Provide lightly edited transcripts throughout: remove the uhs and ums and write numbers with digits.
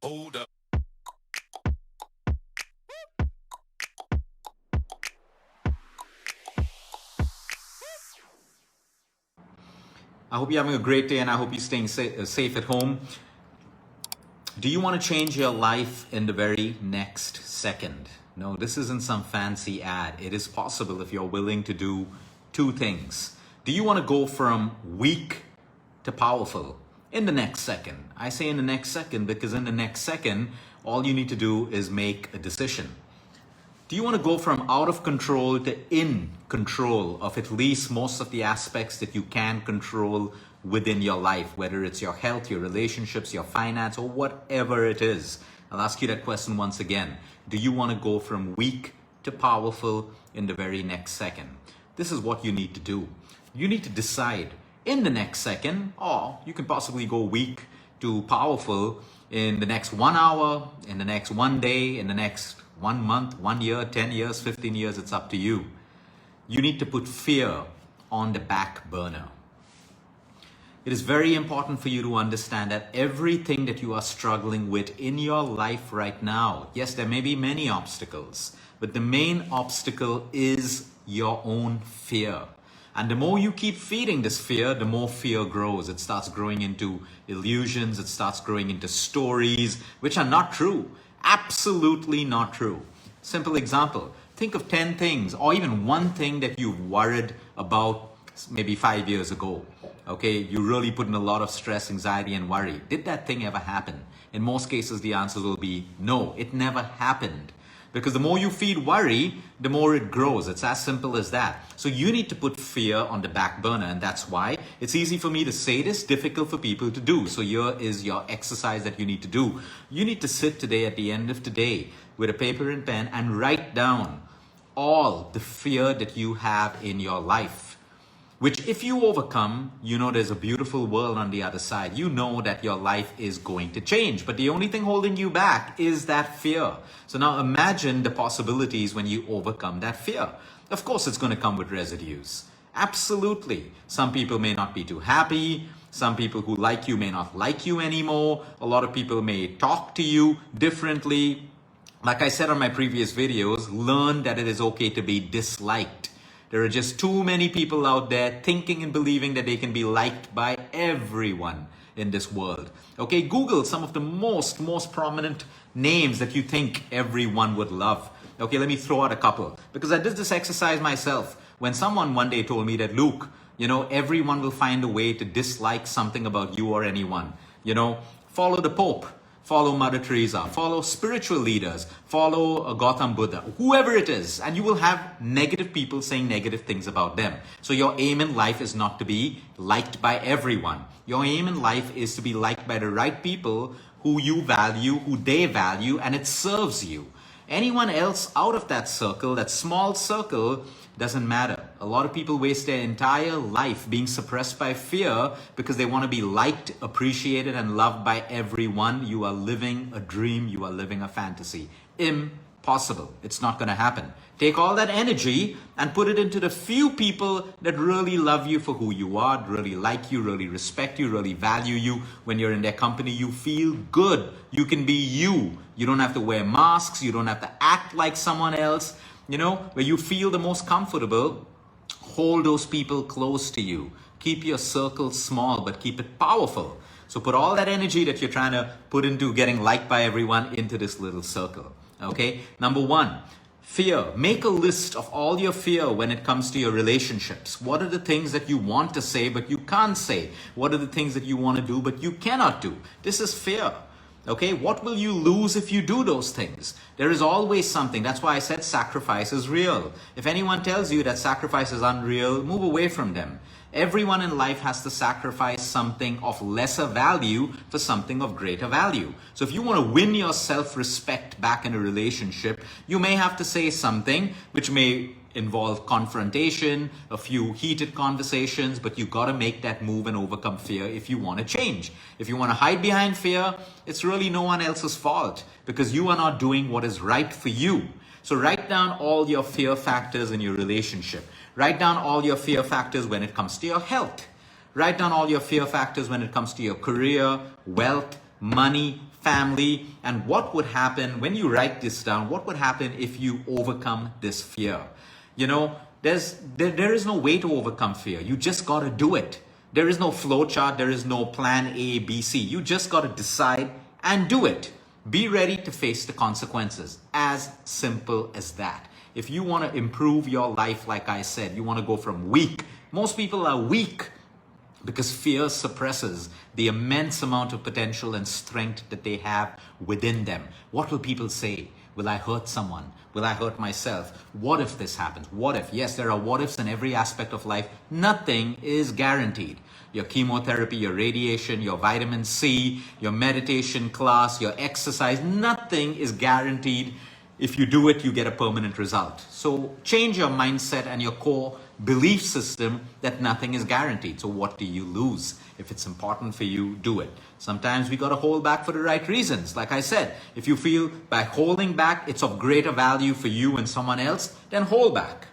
Hold up. I hope you're having a great day and I hope you're staying safe at home. Do you want to change your life in the very next second? No, this isn't some fancy ad. It is possible if you're willing to do two things. Do you want to go from weak to powerful in the next second? I say in the next second because in the next second, all you need to do is make a decision. Do you want to go from out of control to in control of at least most of the aspects that you can control within your life, whether it's your health, your relationships, your finance, or whatever it is? I'll ask you that question once again. Do you want to go from weak to powerful in the very next second? This is what you need to do. You need to decide in the next second, or you can possibly go weak to powerful in the next 1 hour, in the next 1 day, in the next 1 month, 1 year, 10 years, 15 years, it's up to you. You need to put fear on the back burner. It is very important for you to understand that everything that you are struggling with in your life right now, yes, there may be many obstacles, but the main obstacle is your own fear. And the more you keep feeding this fear, the more fear grows. It starts growing into illusions. It starts growing into stories, which are not true. Absolutely not true. Simple example. Think of 10 things or even one thing that you've worried about maybe 5 years ago. Okay, you really put in a lot of stress, anxiety, and worry. Did that thing ever happen? In most cases, the answer will be no, it never happened. Because the more you feed worry, the more it grows. It's as simple as that. So you need to put fear on the back burner, and that's why it's easy for me to say this, difficult for people to do. So here is your exercise that you need to do. You need to sit today at the end of today with a paper and pen and write down all the fear that you have in your life. Which if you overcome, you know there's a beautiful world on the other side. You know that your life is going to change. But the only thing holding you back is that fear. So now imagine the possibilities when you overcome that fear. Of course, it's going to come with residues. Absolutely. Some people may not be too happy. Some people who like you may not like you anymore. A lot of people may talk to you differently. Like I said on my previous videos, learn that it is okay to be disliked. There are just too many people out there thinking and believing that they can be liked by everyone in this world. Okay, Google some of the most prominent names that you think everyone would love. Okay, let me throw out a couple. Because I did this exercise myself. When someone one day told me that, Luke, everyone will find a way to dislike something about you or anyone. Follow the Pope. Follow Mother Teresa, follow spiritual leaders, follow Gautam Buddha, whoever it is, and you will have negative people saying negative things about them. So your aim in life is not to be liked by everyone. Your aim in life is to be liked by the right people who you value, who they value, and it serves you. Anyone else out of that circle, that small circle, doesn't matter. A lot of people waste their entire life being suppressed by fear because they want to be liked, appreciated, and loved by everyone. You are living a dream. You are living a fantasy. Impossible. It's not going to happen. Take all that energy and put it into the few people that really love you for who you are, really like you, really respect you, really value you. When you're in their company, you feel good. You can be you. You don't have to wear masks. You don't have to act like someone else. Where you feel the most comfortable, hold those people close to you. Keep your circle small, but keep it powerful. So put all that energy that you're trying to put into getting liked by everyone into this little circle. Okay? Number 1, fear. Make a list of all your fear when it comes to your relationships. What are the things that you want to say, but you can't say? What are the things that you want to do, but you cannot do? This is fear. Okay, what will you lose if you do those things? There is always something. That's why I said sacrifice is real. If anyone tells you that sacrifice is unreal, move away from them. Everyone in life has to sacrifice something of lesser value for something of greater value. So if you want to win your self-respect back in a relationship, you may have to say something which may involve confrontation, a few heated conversations, but you got to make that move and overcome fear if you want to change. If you want to hide behind fear, it's really no one else's fault because you are not doing what is right for you. So write down all your fear factors in your relationship. Write down all your fear factors when it comes to your health. Write down all your fear factors when it comes to your career, wealth, money, family, and what would happen when you write this down. What would happen if you overcome this fear? You know, there is no way to overcome fear. You just got to do it. There is no flow chart. There is no plan A, B, C. You just got to decide and do it. Be ready to face the consequences. As simple as that. If you want to improve your life, like I said, you want to go from weak. Most people are weak because fear suppresses the immense amount of potential and strength that they have within them. What will people say? Will I hurt someone? Will I hurt myself? What if this happens? What if? Yes, there are what ifs in every aspect of life. Nothing is guaranteed. Your chemotherapy, your radiation, your vitamin C, your meditation class, your exercise, nothing is guaranteed. If you do it, you get a permanent result. So change your mindset and your core belief system that nothing is guaranteed. So what do you lose? If it's important for you, do it. Sometimes we got to hold back for the right reasons. Like I said, if you feel by holding back it's of greater value for you and someone else, then hold back.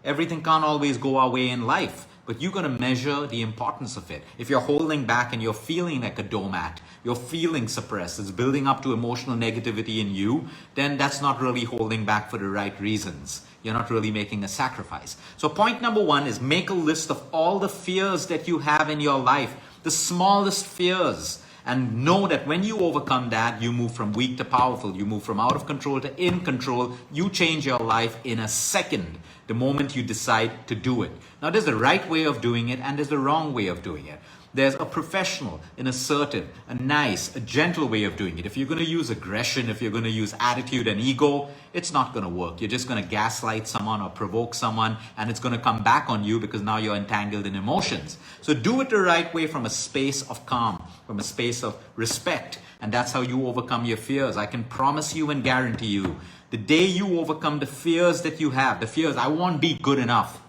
Everything can't always go our way in life, but you're going to measure the importance of it. If you're holding back and you're feeling like a doormat, you're feeling suppressed, it's building up to emotional negativity in you, then that's not really holding back for the right reasons. You're not really making a sacrifice. So point number one is make a list of all the fears that you have in your life, the smallest fears, and know that when you overcome that, you move from weak to powerful. You move from out of control to in control. You change your life in a second, the moment you decide to do it. Now, there's the right way of doing it and there's the wrong way of doing it. There's a professional, an assertive, a nice, a gentle way of doing it. If you're going to use aggression, if you're going to use attitude and ego, it's not going to work. You're just going to gaslight someone or provoke someone, and it's going to come back on you because now you're entangled in emotions. So do it the right way, from a space of calm, from a space of respect. And that's how you overcome your fears. I can promise you and guarantee you, the day you overcome the fears that you have, the fears, I won't be good enough.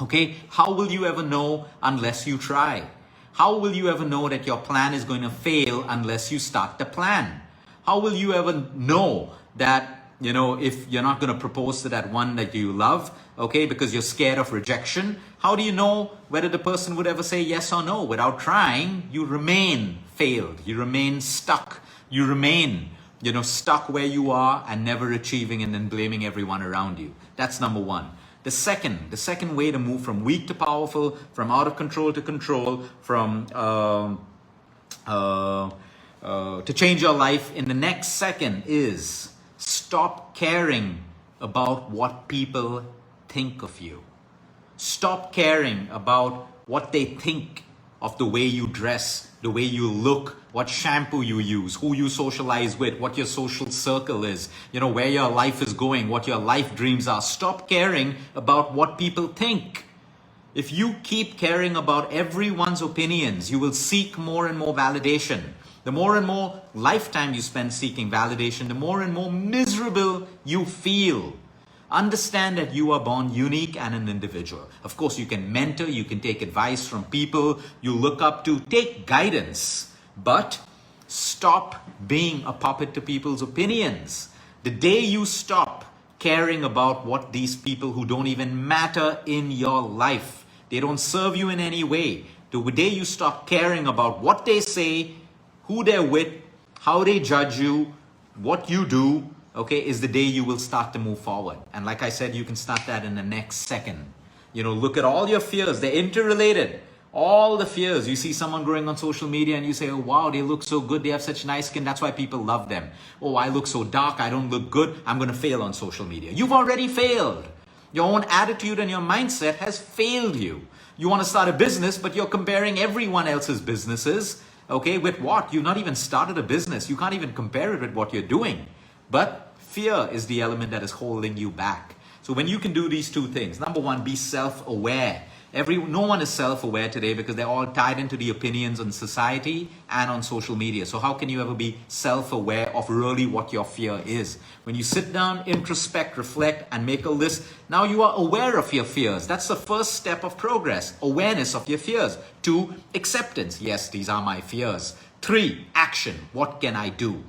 Okay? How will you ever know unless you try? How will you ever know that your plan is going to fail unless you start the plan? How will you ever know that, if you're not going to propose to that one that you love, okay, because you're scared of rejection? How do you know whether the person would ever say yes or no? Without trying, you remain failed. You remain stuck. You remain, stuck where you are and never achieving, and then blaming everyone around you. That's number one. The second way to move from weak to powerful, from out of control to control, from to change your life in the next second is stop caring about what people think of you. Stop caring about what they think of the way you dress, the way you look, what shampoo you use, who you socialize with, what your social circle is, where your life is going, what your life dreams are. Stop caring about what people think. If you keep caring about everyone's opinions, you will seek more and more validation. The more and more lifetime you spend seeking validation, the more and more miserable you feel. Understand that you are born unique and an individual. Of course, you can mentor, you can take advice from people you look up to, take guidance, but stop being a puppet to people's opinions. The day you stop caring about what these people who don't even matter in your life, they don't serve you in any way. The day you stop caring about what they say, who they're with, how they judge you, what you do, okay, is the day you will start to move forward. And like I said, you can start that in the next second. Look at all your fears. They're interrelated. All the fears. You see someone growing on social media and you say, oh, wow, they look so good. They have such nice skin. That's why people love them. Oh, I look so dark. I don't look good. I'm going to fail on social media. You've already failed. Your own attitude and your mindset has failed you. You want to start a business, but you're comparing everyone else's businesses. Okay, with what? You've not even started a business. You can't even compare it with what you're doing. But fear is the element that is holding you back. So when you can do these two things, number one, be self-aware. No one is self-aware today because they're all tied into the opinions on society and on social media. So how can you ever be self-aware of really what your fear is? When you sit down, introspect, reflect, and make a list, now you are aware of your fears. That's the first step of progress, awareness of your fears. 2, acceptance. Yes, these are my fears. 3, action. What can I do?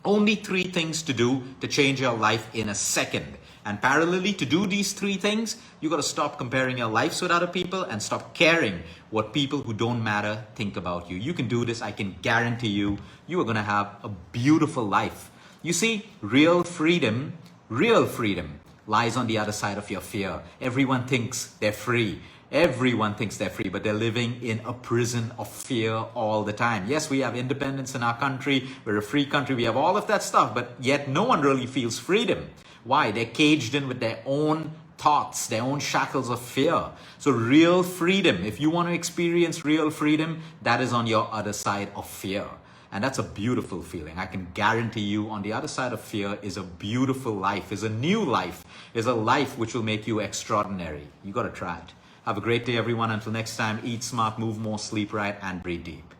Only 3 things to do to change your life in a second. And parallelly, to do these three things, you got to stop comparing your lives with other people and stop caring what people who don't matter think about you. You can do this. I can guarantee you, you are going to have a beautiful life. You see, real freedom lies on the other side of your fear. Everyone thinks they're free. Everyone thinks they're free, but they're living in a prison of fear all the time. Yes, we have independence in our country. We're a free country. We have all of that stuff, but yet no one really feels freedom. Why? They're caged in with their own thoughts, their own shackles of fear. So real freedom, if you want to experience real freedom, that is on your other side of fear. And that's a beautiful feeling. I can guarantee you on the other side of fear is a beautiful life, is a new life, is a life which will make you extraordinary. You got to try it. Have a great day, everyone. Until next time, eat smart, move more, sleep right, and breathe deep.